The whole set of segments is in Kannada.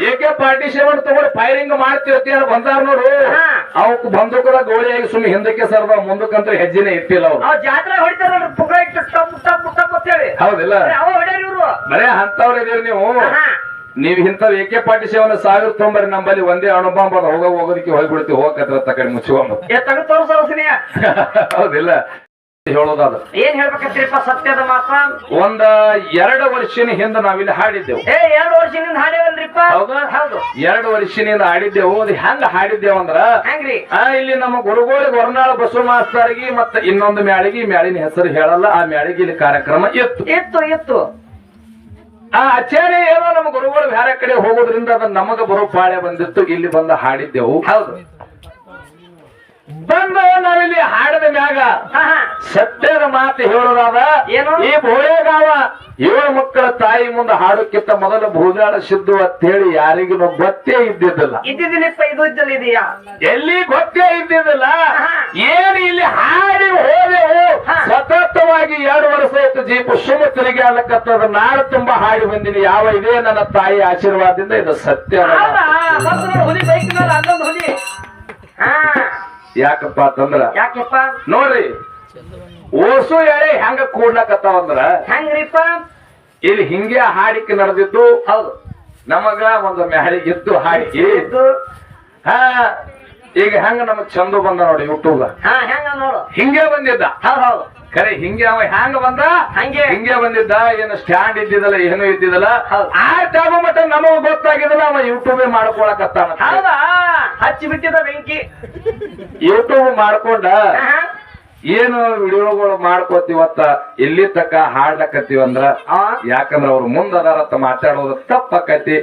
AK 47 ತಗೊಂಡು ಫೈರಿಂಗ್ ಮಾಡ್ತಿರ್ತಿ ಅಂತ ಬಂದಾರ ನೋಡು ಅವಕ್ ಬಂದೂಕದ ಗೋಳಿಯಾಗಿ ಸುಮ್ಮನೆ ಹಿಂದಕ್ಕೆ ಸರ್ದ ಮುಂದಕ್ಕಂತ ಹೆಜ್ಜೆನೆ ಇಟ್ಟಿಲ್ಲ ಅವ್ರು ಜಾತ್ರೆ ಹೊಡಿತಾರ ಪುಗ ಇಟ್ಟು ಟಪ್ ಟಪ್ ಟಪ್ ಅಂತ ಹೇಳಿ ಹೌದಿಲ್ಲ ಅವ ಹೊಡ್ಯಾರ ಇವ್ರು ಬರೇ ಅಂತವ್ರ ಇದೀರಿ ನೀವ್ ಇಂಥವ್ AK 47 ಸಾವಿರ ತೊಂಬರಿ ನಂಬಲ್ಲಿ ಒಂದೇ ಅಣುಬಾಂಬ್ ಅದ ಹೋಗೋದಕ್ಕೆ ಹೋಗ್ಬಿಡ್ತೀವಿ ಹೋಗತ್ರ ತಕಡೆ ಮುಚ್ಚಿಕೊಂಡು ತಗ ತೋರ್ಸೋಸ್ನಿಯ ಹೌದಿಲ್ಲ ಹೇಳೋದಾದ ಏನ್ ಹೇಳ್ಬೇಕಂತೀರಿಪ್ಪ ಸತ್ಯದ ಮಾತ್ರ ಒಂದ 2 ವರ್ಷದ ಹಿಂದೆ ನಾವಿಲ್ಲಿ ಹಾಡಿದ್ದೆವು 2 ವರ್ಷದಿಂದ ಹಾಡೇವಲ್ರಿಪ್ಪ ಹೌದಾ ಹೌದು 2 ವರ್ಷದಿಂದ ಹಾಡಿದ್ದೆವು ಅದು ಹೆಂಗ ಹಾಡಿದ್ದೇವ ಅಂದ್ರ ಹೆಂಗ್ರಿ ಇಲ್ಲಿ ನಮ್ಮ ಗುರುಗೋಳಿ ಹೊರನಾಳ ಬಸವ ಮಾಸ್ತರ್ಗಿ ಮತ್ತ ಇನ್ನೊಂದು ಮ್ಯಾಳಿಗೆ ಮ್ಯಾಳಿನ ಹೆಸರು ಹೇಳಲ್ಲ ಆ ಮ್ಯಾಳಿಗೆ ಇಲ್ಲಿ ಕಾರ್ಯಕ್ರಮ ಇತ್ತು ಆ ಆಚಾರ್ಯ ಏನೋ ನಮ್ಮ ಗುರುಗಳು ಬೇರೆ ಕಡೆ ಹೋಗೋದ್ರಿಂದ ಅದನ್ನ ನಮಗ ಬರೋ ಪಾಳೆ ಬಂದಿತ್ತು ಇಲ್ಲಿ ಬಂದ ಹಾಡಿದ್ದೆವು ಹೌದು ಬಂದ ನಾವಿಲ್ಲಿ ಹಾಡದ ಮ್ಯಾಗ ಸತ್ಯದ ಮಾತು ಹೇಳೋದಾದ ಏನು ಈ ಬೋಳೆಗಾವ 7 ಮಕ್ಕಳ ತಾಯಿ ಮುಂದೆ ಹಾಡೋಕ್ಕಿಂತ ಮೊದಲು ಭೂಜಾಳ ಸಿದ್ದು ಅಂತ ಹೇಳಿ ಯಾರಿಗೂ ಗೊತ್ತೇ ಇದ್ದಿದ್ದಿಲ್ಲ ಇದ್ದಿದ್ದೀನಿಪ್ಪ ಇದು ಇದ್ದಲ್ಲ ಇದೆಯಾ ಎಲ್ಲಿ ಗೊತ್ತೇ ಇದ್ದಿದ್ದಿಲ್ಲ ಏನು ಇಲ್ಲಿ ಹಾಡಿ ಹೋದೆವು ಸತತವಾಗಿ 2 ವರ್ಷ ಆಯ್ತು ಜೀಪು ಸುಮ್ಮ ತಿರುಗಿ ಆಲಕ್ಕತ್ತದ ನಾಡು ತುಂಬಾ ಹಾಡಿ ಬಂದಿನಿ ಯಾವ ಇದೇ ನನ್ನ ತಾಯಿ ಆಶೀರ್ವಾದದಿಂದ ಇದು ಸತ್ಯ ಹುಲಿ ಬೈಕ್ ಮೇಲೆ ಅಲ್ಲೊಂದು ಹುಲಿ ಯಾಕಪ್ಪ ಅಂತಂದ್ರ ಯಾಕೆಪ್ಪ ನೋಡ್ರಿ ಓಸು ಎಳೆ ಹೆಂಗ ಕೂಡ್ಲಕತ್ತಾವಂದ್ರ ಹೆಂಗ್ರಿಪ್ಪ ಇಲ್ಲಿ ಹಿಂಗೆ ಹಾಡಿಕೆ ನಡೆದಿದ್ದು ಹೌದು ನಮಗ ಒಂದು ಮ್ಯಾಳಿಗಿದ್ದು ಹಾಡಿಕೆ ಇದ್ದು ಈಗ ಹೆಂಗ ನಮಗ್ ಚಂದು ಬಂದ ನೋಡಿ ಯೂಟ್ಯೂಬ್ ಹೆಂಗ ನೋಡು ಹಿಂಗೆ ಬಂದಿದ್ದ ಹೌದು ಖರೆ ಹಿಂಗೆ ಅವ ಹ್ಯಾಂಗ ಬಂದ ಹಿಂಗೆ ಬಂದಿದ್ದ ಏನು ಸ್ಟ್ಯಾಂಡ್ ಇದ್ದಿದ್ದಲ್ಲ ಏನು ಇದ್ದಿದ್ದಲ್ಲ ಆ ಟೈಮ್ ಮಟ್ಟ ನಮಗ ಗೊತ್ತಾಗಿದ್ದಲ್ಲ ಅವ ಯೂಟ್ಯೂಬ್ ಮಾಡ್ಕೊಳಕತ್ತಾನ ಹೌದಾ ಹಚ್ಚಿ ಬಿಟ್ಟಿದ ಬೆಂಕಿ ಯೂಟ್ಯೂಬ್ ಮಾಡ್ಕೊಂಡ ಏನು ವಿಡಿಯೋಗಳು ಮಾಡ್ಕೋತೀವತ್ತ ಇಲ್ಲಿ ತಕ್ಕ ಹಾಡ್ಲಕತ್ತೀವಂದ್ರ ಯಾಕಂದ್ರ ಅವ್ರು ಮುಂದದಾರತ್ತ ಮಾತಾಡೋದು ತಪ್ಪಕತಿ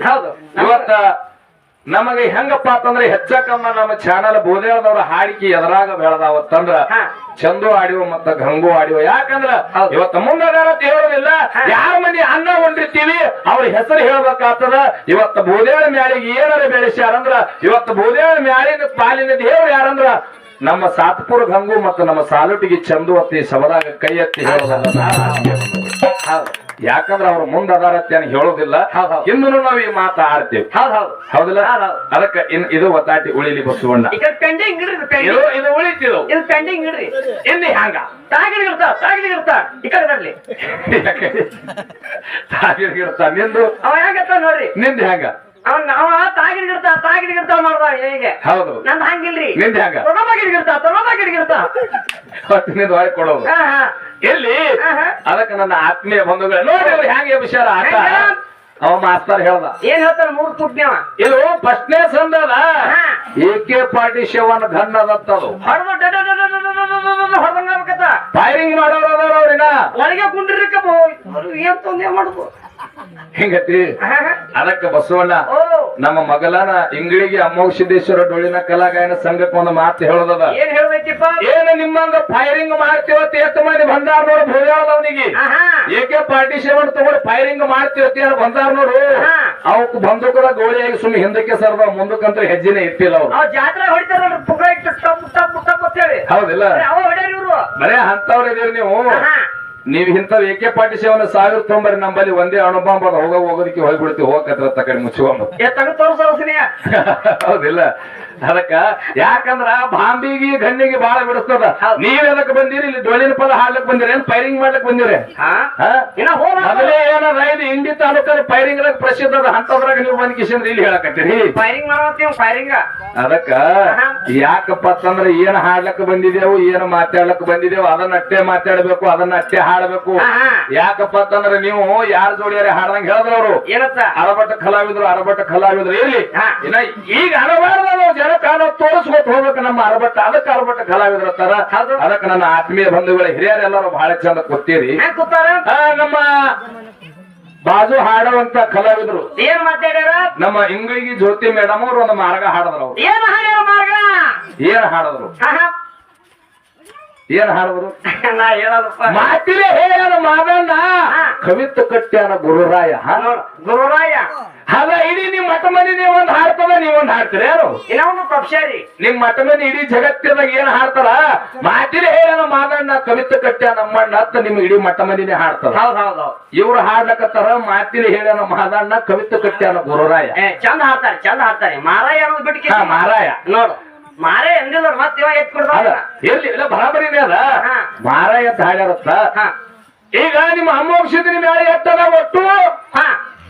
ಇವತ್ತ ನಮಗೆ ಹೆಂಗಪ್ಪ ಅಂತಂದ್ರೆ ಹೆಚ್ಚಕಮ್ಮ ನಮ್ಮ ಚಾನಲ್ ಬೋದೇಳದವ್ರ ಹಾಡಿಕೆ ಎದರಾಗ ಬೆಳೆದಾವತ್ತಂದ್ರ ಚಂದು ಆಡಿವ ಮತ್ತ ಗಂಗು ಆಡಿವ ಯಾಕಂದ್ರ ಇವತ್ತ ಮುಂದದಾರತ್ತ ಹೇಳೋದಿಲ್ಲ ಯಾರ ಮಂದಿ ಅನ್ನ ಹೊಂದಿರ್ತೀವಿ ಅವ್ರ ಹೆಸರು ಹೇಳ್ಬೇಕಾಗ್ತದ ಇವತ್ತ ಬೋದೇಳ ಮ್ಯಾಳಿಗೆ ಏನಾರ ಬೆಳೆಸ್ಯಾರಂದ್ರ ಇವತ್ತ ಬೋದೇಳ ಮ್ಯಾಳಿನ ಪಾಲಿನ ದೇವ್ರು ಯಾರಂದ್ರ ನಮ್ಮ ಸಾತ್ಪುರ ಗಂಗು ಮತ್ತು ನಮ್ಮ ಸಾಲುಟಿಗೆ ಚಂದು ಅತ್ತಿ ಸಬದಾಗ ಕೈ ಎತ್ತಿ ಹೇಳೋದಲ್ಲ ಯಾಕಂದ್ರ ಅವ್ರ ಮುಂದದಾರತ್ಯ ಹೇಳೋದಿಲ್ಲ ಇನ್ನೂ ನಾವ್ ಈ ಮಾತ ಆಡ್ತೇವೆ ಹೌದಲ್ಲ ಅದಕ್ಕ ಇದು ಒತ್ತಾಟಿ ಉಳಿಲಿ ಬಸವಣ್ಣ ಇದು ಉಳಿತಿದು ಇದು ಪೆಂಡಿಂಗ್ ಇಡ್ರಿ ಇಲ್ಲಿ ಹಂಗ ತಾಗಿರ್ತಾ ಈ ಕಡೆ ಬರ್ಲಿ ತಾಗಿರ್ತಾ ನಿಂದು ಅವ ಹೆಂಗತ್ತ ನೋಡ್ರಿ ನಿಂದ ಹೆಂಗ ಅವ ತಾಗಿಡ್ಗಿರ್ತಾ ಮಾಡ್ದ ಹೇಗೆ ಹೌದು ನಂದ್ ಹಂಗಿಲ್ರಿ ನಿಂದ ಹೆಂಗ ತೊಡಬಾಗಿಡ್ಗಿರ್ತಾ ನಿಂದ ಹೊಳೆ ಕೊಡೋದು ಎಲ್ಲಿ ಅದಕ್ಕೆ ನನ್ನ ಆತ್ಮೀಯ ಬಂಧುಗಳು ನೋಡಿ ಅವ್ರು ಹೆಂಗೆ ವಿಚಾರ ಆಟ ಅವ ಮಾಸ್ತರ್ ಹೇಳ್ದ ಏನ್ ಹೇಳ್ತಾರ 3 ಫುಟ್ನೇವ ಇದು ಫಸ್ಟ್ನೇ ಸಂದದ AK 47 ಗನ್ ಅದತ್ತದು ಹೊಡೆದಂಗಾಗತ್ತ ಫೈರಿಂಗ್ ಮಾಡೋರು ಅದಾರ ಅವ್ರಿನ ಒಳಗೆ ಕುಂಡ್ರಿಕ ಏನ್ ತೊಂದ್ರೆ ಮಾಡುದು ಹಿಂಗತಿ ಅದಕ್ಕೆ ಬಸವಣ್ಣ ನಮ್ಮ ಮಗಲನ ಇಂಗಳಿಗೆ ಅಮ್ಮೋಗ ಸಿದ್ದೇಶ್ವರ ಡೊಳ್ಳಿನ ಕಲಾಗಾಯನ ಸಂಘಕ್ಕೆ ಒಂದು ಮಾತು ಹೇಳೋದದ ಏನ್ ಹೇಳ್ಬೇಕಿಪ್ಪ ಏನು ನಿಮ್ಮಂಗ ಫೈರಿಂಗ್ ಮಾಡ್ತೀವತ್ತಿ ಎಷ್ಟು ಮಂದಿ ಬಂದಾರ ನೋಡು ಭೂಯಾಳದವನಿಗೆ AK 47 ತಗೊಂಡು ಫೈರಿಂಗ್ ಮಾಡ್ತೀವತ್ತಿ ಅಂತ ಬಂದಾರ ನೋಡು ಅವಕ್ ಬಂದೂಕದ ಗೋಳಿಯಾಗಿ ಸುಮ್ಮನೆ ಹಿಂದಕ್ಕೆ ಸರ್ದ ಮುಂದಕ್ಕಂತ ಹೆಜ್ಜೆನೆ ಇಟ್ಟಿಲ್ಲ ಅವ್ರು ಜಾತ್ರೆ ಹೊಡಿತಾರ ಪುಗ ಇಟ್ಟು ಟಪ್ ಟಪ್ ಟಪ್ ಅಂತ ಹೇಳಿ ಹೌದಿಲ್ಲ ಅವ ಹೊಡ್ಯಾರ ಇವ್ರು ಬರೇ ಅಂತವ್ರ ಇದೀರಿ ನೀವ್ ಇಂಥವ್ AK 47 ಸಾವಿರ ತೊಂಬರಿ ನಂಬಲ್ಲಿ ಒಂದೇ ಅಣುಬಾಂಬ್ ಅದ ಹೋಗೋದಕ್ಕೆ ಹೋಗ್ಬಿಡ್ತೀವಿ ಹೋಗತ್ರ ತಕಡೆ ಮುಚ್ಚಿಕೊಂಡು ತಗ ತೋರ್ಸೋಸ್ನಿಯ ಹೌದಿಲ್ಲ ಅದಕ್ಕ ಯಾಕಂದ್ರ ಬಾಂಬಿಗೆ ಗಣ್ಣಿಗೆ ಬಾಳ ಬಿಡಿಸ್ತದ ನೀವ್ ಎದಕ್ ಬಂದಿರಿ ಇಲ್ಲಿ ಡೊಳ್ಳಿನ ಪದ ಹಾಡ್ಲಕ್ ಬಂದಿರಿ ಏನ್ ಫೈರಿಂಗ್ ಮಾಡ್ಲಕ್ ಬಂದಿರಿ ಮೊದಲೇ ಏನದ ಇದು ಇಂಡಿ ತಾಲೂಕಲ್ಲಿ ಫೈರಿಂಗ್ ಪ್ರಸಿದ್ಧ ಅದ ಅಂತದ್ರಾಗ ನೀವು ಬಂದ್ ಕಿಶಂದ್ರ ಇಲ್ಲಿ ಹೇಳಕತ್ತೀರಿ ಫೈರಿಂಗ್ ಮಾಡತ್ತೀವಿ ಫೈರಿಂಗ್ ಅದಕ್ಕ ಯಾಕಪ್ಪ ಅಂತಂದ್ರ ಏನ್ ಹಾಡ್ಲಕ್ ಬಂದಿದೇವು ಏನ್ ಮಾತಾಡ್ಲಕ್ ಬಂದಿದೇವು ಅದನ್ನ ಅಟ್ಟೆ ಮಾತಾಡ್ಬೇಕು ಅದನ್ನ ಅಟ್ಟೆ ಹಾಡ್ಬೇಕು ಯಾಕಪ್ಪ ಅಂತಂದ್ರ ನೀವು ಯಾರ ಜೋಡಿಯಾರೆ ಹಾಡ್ದಂಗ ಹೇಳಿದ್ರ ಅವ್ರು ಅರಬಟ್ಟ ಕಲಾವಿದ್ರು ಇಲ್ಲಿ ಇನ್ನ ಈಗ ಅರಬಾರ್ದ ಜನಕ್ಕ ತೋರಿಸ್ಕೊತ ಹೋಗ್ಬೇಕು ನಮ್ಮ ಅರಬಟ್ಟ ಅದಕ್ಕೆ ಅರಬಟ್ಟ ಕಲಾವಿದ್ರ ತರ ಅದಕ್ಕೆ ನನ್ನ ಆತ್ಮೀಯ ಬಂಧುಗಳ ಹಿರಿಯರೆಲ್ಲರೂ ಬಹಳ ಚಂದ ಗೊತ್ತೀರಿ ನಮ್ಮ ಬಾಜು ಹಾಡುವಂತ ಕಲಾವಿದ್ರು ಏನ್ ಮಾತಾಡ್ಯಾರ ನಮ್ಮ ಇಂಗಳಿಗೆ ಜ್ಯೋತಿ ಮೇಡಮ್ ಅವ್ರು ಒಂದು ಮಾರ್ಗ ಹಾಡಿದ್ರು ಅವ್ರು ಏನ್ ಹಾಡಿದ್ರು ಮಾತಿಲೆ ಹೇಳ ಮಾದಣ್ಣ ಕವಿತ ಕಟ್ಟ್ಯಾನ ಗುರುರಾಯ ಅದ ಇಡೀ ನಿಮ್ಮ ಮಠ ಮನಿ ನೀವೊಂದ್ ಹಾಡ್ತದ ನೀವೊಂದ್ ಹಾಡ್ತೀರಿ ಯಾರು ಇನ್ನೊಂದು ತಪ್ಸಾರಿ ನಿಮ್ ಮಠ ಮನಿ ಇಡೀ ಜಗತ್ತಿನಾಗ ಏನ್ ಹಾಡ್ತಾರ ಮಾತಿನ ಹೇಳ ಮಾದಣ್ಣ ಕವಿತೆ ಕಟ್ಟ್ಯ ನಮ್ಮಣ್ಣ ಅಂತ ನಿಮ್ ಇಡೀ ಮಠ ಮನಿನೇ ಹಾಡ್ತಾರ ಹೌದ್ ಹೌದ್ ಹೌದ್ ಇವ್ರು ಹಾಡ್ಲಕತ್ತಾರ ಮಾತಿನ ಹೇಳ ಮಾದಣ್ಣ ಕವಿತೆ ಕಟ್ಟ್ಯಾನ ಗುರುರಾಯ ಚಂದ ಹಾಡ್ತಾರೆ ಮಾರಾಯ ಅನ್ನೋದು ಬಿಟ್ಟು ಹಾ ಮಾರಾಯ ನೋಡು ಮಾರೇ ಎಂದಿಲ್ಲ ಮತ್ತೆ ಇವ ಎತ್ ಅದ ಕೊಡ್ತಾರ ಎಲ್ಲಿ ಇಲ್ಲ ಬರಾಬರಿನೇ ಅದ ಹಾ. ಮಾರಾಯ ಅಂತ ಹಾಡ್ಯಾರತ್ತ ಈಗ ನಿಮ್ಮ ಅಮೋಕ್ಷದ ಮೇಲೆ ಎತ್ತದ ಒಟ್ಟು ಹಾ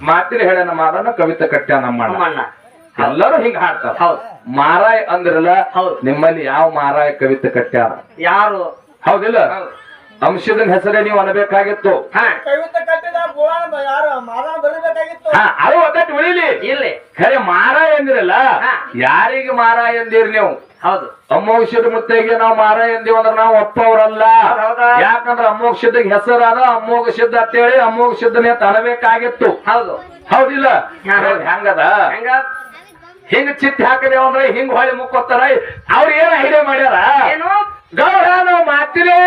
ಮಾತಿನ ಹೇಳನ ಮಾದಣ್ಣ ಕವಿತೆ ಕಟ್ಟ್ಯಾನ ನಮ್ಮಣ್ಣ ನಮ್ಮಣ್ಣ ಎಲ್ಲರೂ ಹಿಂಗ ಹಾಡ್ತಾರ ಹೌದ್ ಮಾರಾಯ ಅಂದ್ರಲ್ಲ ಹೌದು. ನಿಮ್ಮಲ್ಲಿ ಯಾವ ಮಾರಾಯ ಕವಿತೆ ಕಟ್ಟ್ಯಾರ ಯಾರು ಹೌದಿಲ್ಲ ಹೌದ್. ಅಂಶದ ಹೆಸರೇ ನೀವು ಅನ್ಬೇಕಾಗಿತ್ತು ಹಾ ಕವಿತೆ ಕಟ್ಟಿದ ಪುರಾಣ ಯಾರು ಮಾರಾಣ ಬರಬೇಕಾಗಿತ್ತು. ಹಾ ಅದು ಒದ್ದಟ್ಟು ಉಳಿಲಿ ಇಲ್ಲಿ ಖರೆ ಮಾರಾಯ ಅಂದಿರಲ್ಲ ಹಾ. ಯಾರಿಗೆ ಮಾರಾಯ ಎಂದಿರಿ ನೀವು ಹೌದು ಅಮೋಕ್ಷದ ಮುತ್ತೆಗೆ ನಾವು ಮಾರಾಯ ಎಂದೀವಿ ಅಂದ್ರೆ ನಾವು ಒಪ್ಪವ್ರಲ್ಲ ಹೌದಾ? ಯಾಕಂದ್ರ ಅಮೋಕ್ಷದ ಹೆಸರಾದ ಅಮೋಘ ಸಿದ್ಧ ಅಂತೇಳಿ ಅಮೋಘ ಸಿದ್ಧನೇ ತರಬೇಕಾಗಿತ್ತು ಹೌದು ಹೌದಿಲ್ಲ ಹಾ. ಹೆಂಗದ ಹೆಂಗ ಹಿಂಗ್ ಚಿತ್ತ ಹಾಕದೇವ ಅಂದ್ರೆ ಹಿಂಗ್ ಹೊಳಿ ಮುಕ್ಕೋತಾರ ಅವ್ರ ಏನ ಐಡಿಯಾ ಮಾಡ್ಯಾರ ಏನು ಗೌಡ ನಾವು ಮಾತಿರೇ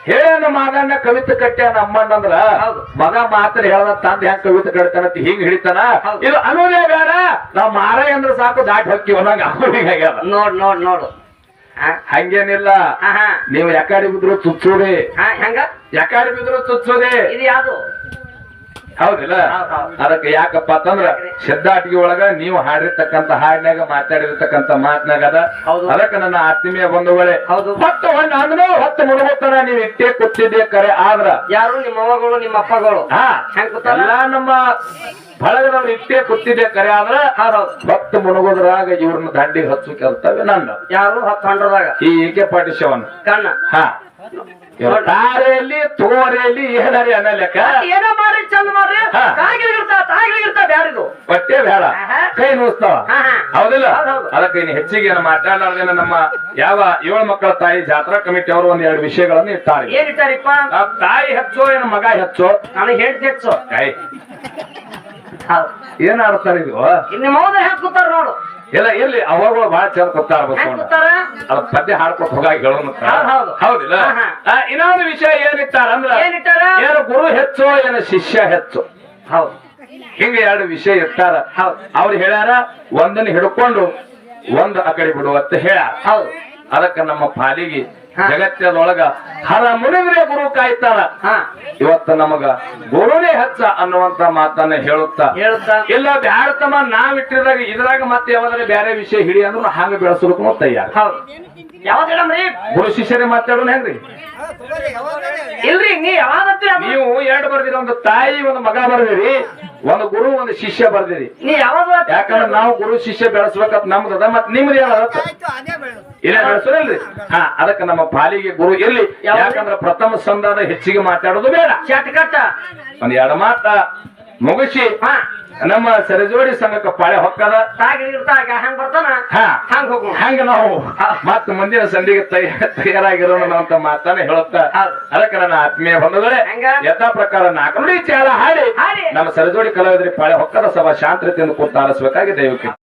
ಹೇಳನ ಮಾದಣ್ಣ ಕವಿತೆ ಕಟ್ಟ್ಯಾನ ಅಮ್ಮಣ್ಣ ಅಂದ್ರ ಹೌದು. ಮಗ ಮಾತ್ರ ಹೇಳದ ತಂದೆ ಹೆಂಗ್ ಕವಿತೆ ಕಟ್ತಾನ ಹಿಂಗ್ ಹಿಡಿತಾನ ಹೌದು. ಇದು ಅನ್ನೋದೇ ಬೇಡ ನಾವ್ ಮಾರಾಯ ಅಂದ್ರೆ ಸಾಕು ದಾಟಿ ಹೊಕ್ಕಿವ ನಂಗ ಆಗ್ಯಾದ ನೋಡು ಹಾ ಹಂಗೇನಿಲ್ಲ ಹಾ ಹಾ ನೀವು ಯಾಕಾಡಿ ಬಿದ್ರು ಚುಚ್ಚೋದೆ ಹಾ ಹೆಂಗ ಯಾಕಾಡಿ ಬಿದ್ರು ಚುಚ್ಚೋದೆ ಇದು ಯಾವುದು ಹೌದಿಲ್ಲ ಹೌದ್ ಹೌದ್. ಅದಕ್ಕೆ ಯಾಕಪ್ಪ ಅಂತಂದ್ರ ಸಿದ್ಧಾಟಿಗೆ ಒಳಗ ನೀವು ಹಾಡಿರ್ತಕ್ಕಂತ ಹಾಡಿನಾಗ ಮಾತಾಡಿರ್ತಕ್ಕಂತ ಮಾತನಾಗ ಅದ ಹೌದು. ಅದಕ್ಕೆ ನನ್ನ ಆತ್ಮೀಯ ಬಂಧುಗಳೇ ಹೌದು. ಹೊತ್ತು ಹೊಣ್ಣ ಅಂದ್ರೂ ಹೊತ್ತು ಮುಳುಗುತ್ತಾನ ನೀವು ಇಟ್ಟೇ ಕೂತಿದ್ದೆ ಕರೆ ಆದ್ರ ಯಾರು ನಿಮ್ಮ ಅವ್ವಗಳು ನಿಮ್ಮ ಅಪ್ಪಗಳು ಹಾ ಹೆಂಗ್ ಕೂತಾರ? ಎಲ್ಲಾ ನಮ್ಮ ಬಳಗದವ್ರು ಇಟ್ಟೇ ಕೂತಿದ್ದೆ ಕರೆ ಆದ್ರ ಹೌದೌದು ಹೊತ್ತು ಮುಳುಗೋದ್ರಾಗ ಇವ್ರನ್ನ ದಂಡಿಗೆ ಹಚ್ಚು ಕರ್ತವ್ಯ ನನ್ನ ಯಾರು 10 ಹಂಡ್ರದಾಗ ಈ ಏಕೆ ಪಾಟಿಶವನ್ನ ಕಣ್ಣ ಹಾ ತಾರೆಯಲ್ಲಿ ತೋರೆಯಲ್ಲಿ ಏನಾರಿ ಅನ್ನೋ ಲೆಕ್ಕ ಏನೋ ಮಾಡ್ರಿ ಚಂದ ಮಾಡ್ರಿ ಹಾ. ತಾಯಿಗಳಿರ್ತಾವ ಬ್ಯಾರಿದು ಬಟ್ಟೆ ಬೇಡ ಆಹಾ. ಕೈ ನುಸ್ತಾವ ಹಾ, ಹಾ. ಹೌದಿಲ್ಲ ಹೌದೌದು. ಅದಕ್ಕೆ ಇನ್ನು ಹೆಚ್ಚಿಗೆ ಏನು ಮಾತಾಡಲಾರ್ದೇನೆ ನಮ್ಮ ಯಾವ 7 ಮಕ್ಕಳ ತಾಯಿ ಜಾತ್ರಾ ಕಮಿಟಿ ಅವರು ಒಂದ್ 2 ವಿಷಯಗಳನ್ನು ಇಟ್ಟಾರೆ ಏನಿಟ್ಟಾರಿಪ್ಪ ಆ ತಾಯಿ ಹೆಚ್ಚೋ ಏನು ಮಗ ಹೆಚ್ಚೋ ನನಗೆ ಹೇಳ್ತಿ ಹೆಚ್ಚು ಕೈ ಏನ್ ಆಡ್ತಾರೆ ಇದು ನಿಮ್ಮ ಮೌದ ಹೆಂಗ್ ಕೂತಾರ ನೋಡು ಎಲ್ಲ ಎಲ್ಲಿ ಅವಾಗಳು ಬಹಳ ಚಂದ ಕೂತಾರ ಹೆಂಗ್ ಬಸ್ಕೊಂಡ ಕೂತಾರ ಅದ್ ಪದ್ಯ ಹಾಡ್ಕೊತ ಹೋಗಾಗಿ ಹೇಳೋಣ ಹೌದು. ಹೌದಿಲ್ಲ ಹಾ, ಇನ್ನೊಂದು ವಿಷಯ ಏನಿಟ್ಟಾರ ಅಂದ್ರ ಏನಿಟ್ಟಾರ ಏನು ಗುರು ಹೆಚ್ಚೋ ಏನು ಶಿಷ್ಯ ಹೆಚ್ಚು ಹೌದು ಹಿಂಗ 2 ವಿಷಯ ಇಟ್ಟಾರ ಹೌದು. ಅವ್ರು ಹೇಳ್ಯಾರ ಒಂದನ್ನ ಹಿಡ್ಕೊಂಡು ಒಂದು ಆ ಕಡೆ ಬಿಡು ಅಂತ ಹೇಳ್ಯಾರ ಹೌದು ಅದಕ್ಕ ನಮ್ಮ ಪಾಲಿಗೆ ಹಾ. ಜಗತ್ತದೊಳಗ ಹರ ಮುನಿದ್ರೆ ಗುರು ಕಾಯ್ತಾರ ಹಾ ಇವತ್ತ ನಮಗ ಗುರುನೇ ಹೆಚ್ಚ ಅನ್ನುವಂತ ಮಾತನ್ನ ಹೇಳುತ್ತಾ ಹೇಳುತ್ತಾ ಇಲ್ಲ ಬ್ಯಾಡ್ತಮ್ಮ ನಾವ್ ಇಟ್ಟಿದಾಗ ಇದ್ರಾಗ ಮತ್ತೆ ಯಾವ್ದಾರ ಬೇರೆ ವಿಷಯ ಹಿಡಿ ಅಂದ್ರು ಹಂಗ ಬೆಳೆಸೋದಕ್ಕೂ ತಯಾರ ಹೌದು ಯಾವ್ದು ಹೇಳಮ್ರಿ ಗುರು ಶಿಷ್ಯರೇ ಮಾತಾಡೋಣ ಹೆಂಗ್ರಿ ಇಲ್ರಿ ನೀ ಯಾವ್ದತ್ತಿ ನೀವು 2 ಬರ್ದಿರಿ ಒಂದು ತಾಯಿ ಒಂದು ಮಗ ಬರ್ದಿರಿ ಒಂದು ಗುರು ಒಂದು ಶಿಷ್ಯ ಬರ್ದಿರಿ ನೀ ಯಾವ್ದು ಯಾಕಂದ್ರೆ ನಾವು ಗುರು ಶಿಷ್ಯ ಬೆಳೆಸ್ಬೇಕಂತ ನಮ್ದದ ಮತ್ ನಿಮ್ದು ಯಾವ್ದು ಇಲ್ಲ ಬೆಳೆಸೋದಿಲ್ರಿ ಹಾ ಅದಕ್ಕೆ ನಮ್ಮ ಪಾಲಿಗೆ ಗುರು ಇರ್ಲಿ ಯಾಕಂದ್ರೆ ಪ್ರಥಮ ಸಂಧಾನ ಹೆಚ್ಚಿಗೆ ಮಾತಾಡೋದು ಬೇಡ ಚಟ್ಕಟ್ಟ ಒಂದ್ 2 ಮಾತ ಮುಗಿಸಿ ಹಾ ನಮ್ಮ ಸರಿಜೋಡಿ ಸಂಘಕ್ಕೆ ಪಾಳೆ ಹೊಕ್ಕದ ತಾಗಿರ್ತಾಗ ಹೆಂಗ್ ಬರ್ತಾನ ಹಾ ಹಂಗ್ ಹೋಗೋಣ ಹಂಗ ನಾವು ಮತ್ತ ಮುಂದಿನ ಸಂಧಿಗೆ ತಯಾರಾಗಿರೋಣ ಅಂತ ಮಾತಾನೆ ಹೇಳುತ್ತಾ ಹೌದು. ಅದಕ್ಕೆ ನನ್ನ ಆತ್ಮೀಯ ಬಂಧುಗಳೇ ಹೆಂಗ? ಯಥಾ ಪ್ರಕಾರ 4 ನುಡಿ ಚಾಲ ಹಾಡಿ ಹಾಡಿ. ನಮ್ಮ ಸರಿಜೋಡಿ ಕಲಾವಿದರಿಗೆ ಪಾಳೆ ಹೊಕ್ಕದ ಸಭಾ ಶಾಂತತೆಯನ್ನು ಕೂತು ಆಲಿಸಬೇಕಾಗಿ ದಯವಿಟ್ಟು